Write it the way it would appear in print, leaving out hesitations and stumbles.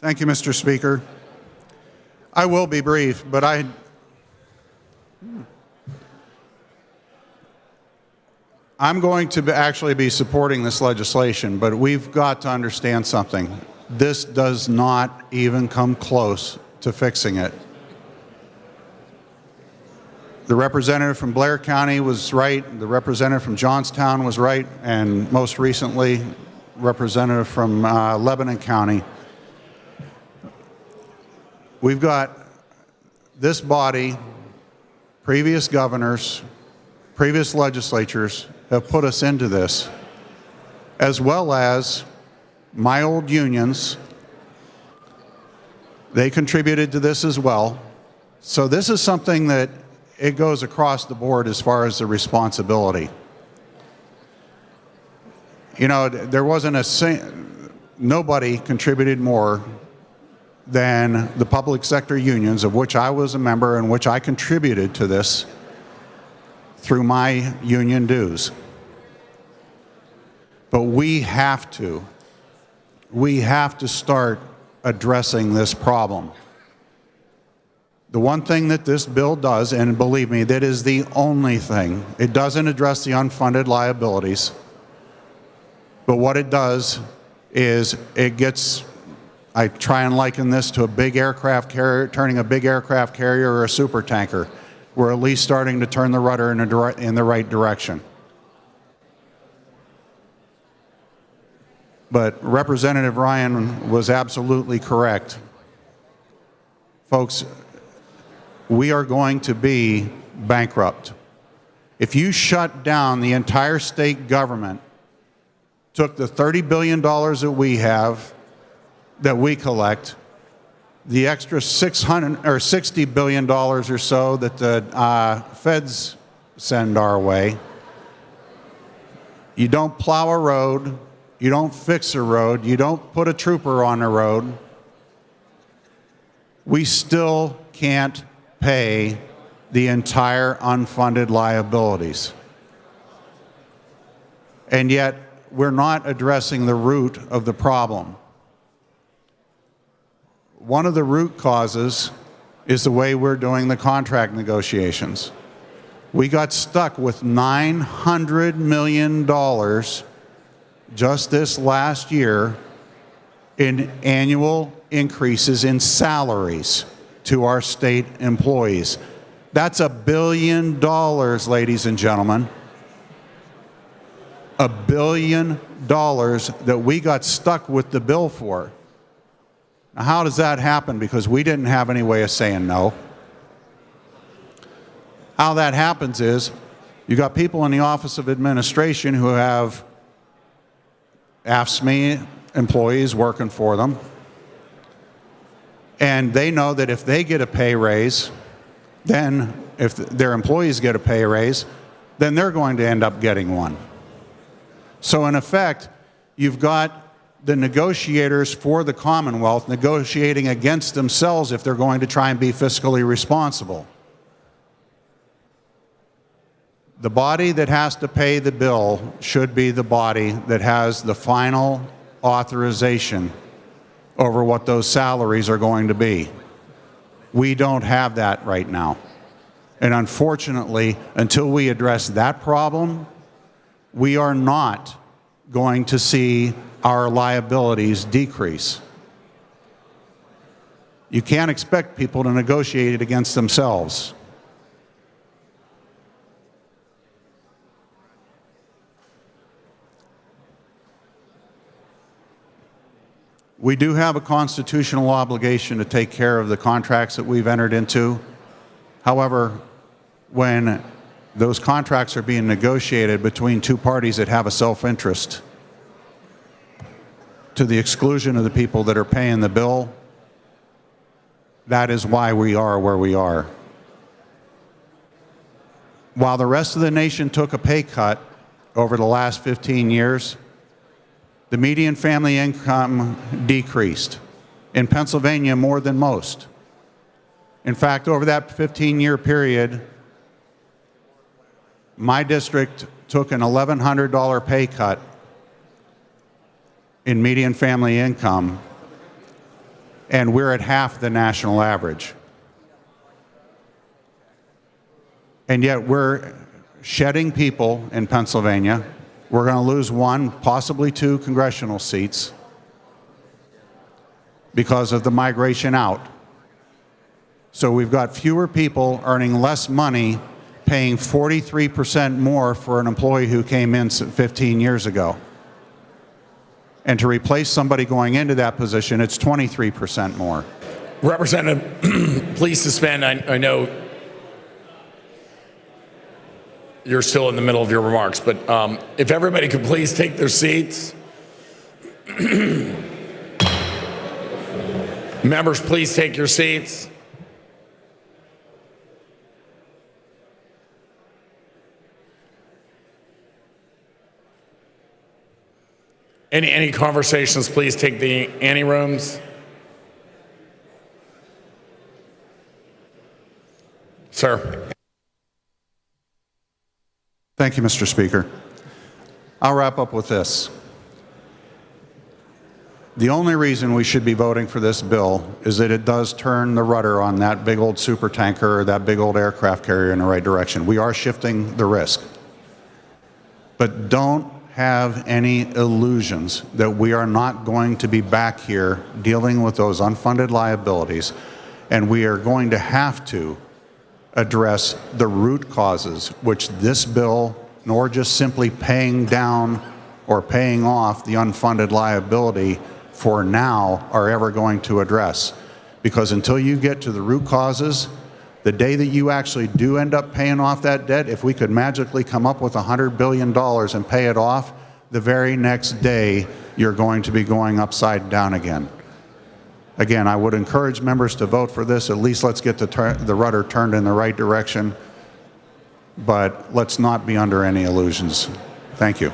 Thank you, Mr. Speaker. I will be brief, but I'm going to actually be supporting this legislation, but we've got to understand something. This does not even come close to fixing it. The representative from Blair County was right, the representative from Johnstown was right, and most recently, representative from Lebanon County. We've got this body, previous governors, previous legislatures have put us into this, as well as my old unions. They contributed to this as well. So this is something that it goes across the board as far as the responsibility. You know, there wasn't nobody contributed more than the public sector unions, of which I was a member and which I contributed to this through my union dues. But we have to start addressing this problem. The one thing that this bill does, and believe me, that is the only thing, it doesn't address the unfunded liabilities, but what it does is it gets, I try and liken this to a big aircraft carrier, turning a big aircraft carrier or a super tanker. We're at least starting to turn the rudder in the right direction. But Representative Ryan was absolutely correct. Folks, we are going to be bankrupt. If you shut down the entire state government, took the $30 billion that we have, that we collect, the extra $60 billion or so that the feds send our way, you don't plow a road, you don't fix a road, you don't put a trooper on a road, we still can't pay the entire unfunded liabilities. And yet, we're not addressing the root of the problem. One of the root causes is the way we're doing the contract negotiations. We got stuck with $900 million just this last year in annual increases in salaries to our state employees. That's $1 billion, ladies and gentlemen. $1 billion that we got stuck with the bill for. Now, how does that happen? Because we didn't have any way of saying no. How that happens is you got people in the Office of Administration who have AFSCME employees working for them, and they know that if they get a pay raise, then if their employees get a pay raise, then they're going to end up getting one. So in effect, you've got the negotiators for the Commonwealth negotiating against themselves if they're going to try and be fiscally responsible. The body that has to pay the bill should be the body that has the final authorization over what those salaries are going to be. We don't have that right now. And unfortunately, until we address that problem, we are not going to see our liabilities decrease. You can't expect people to negotiate it against themselves. We do have a constitutional obligation to take care of the contracts that we've entered into. However, when those contracts are being negotiated between two parties that have a self-interest to the exclusion of the people that are paying the bill, that is why we are where we are. While the rest of the nation took a pay cut over the last 15 years, the median family income decreased. In Pennsylvania, more than most. In fact, over that 15-year period, my district took an $1,100 pay cut in median family income, and we're at half the national average. And yet we're shedding people in Pennsylvania. We're going to lose 1, possibly 2 congressional seats because of the migration out. So we've got fewer people earning less money, paying 43% more for an employee who came in 15 years ago. And to replace somebody going into that position, it's 23% more. Representative, please suspend. I know you're still in the middle of your remarks, but if everybody could please take their seats. Members, please take your seats. Any conversations, please take the anterooms. Sir. Thank you, Mr. Speaker. I'll wrap up with this. The only reason we should be voting for this bill is that it does turn the rudder on that big old supertanker or that big old aircraft carrier in the right direction. We are shifting the risk. But don't have any illusions that we are not going to be back here dealing with those unfunded liabilities, and we are going to have to address the root causes, which this bill, nor just simply paying down or paying off the unfunded liability for now, are ever going to address. Because until you get to the root causes, the day that you actually do end up paying off that debt, if we could magically come up with $100 billion and pay it off, the very next day you're going to be going upside down again. Again, I would encourage members to vote for this. At least let's get the rudder turned in the right direction. But let's not be under any illusions. Thank you.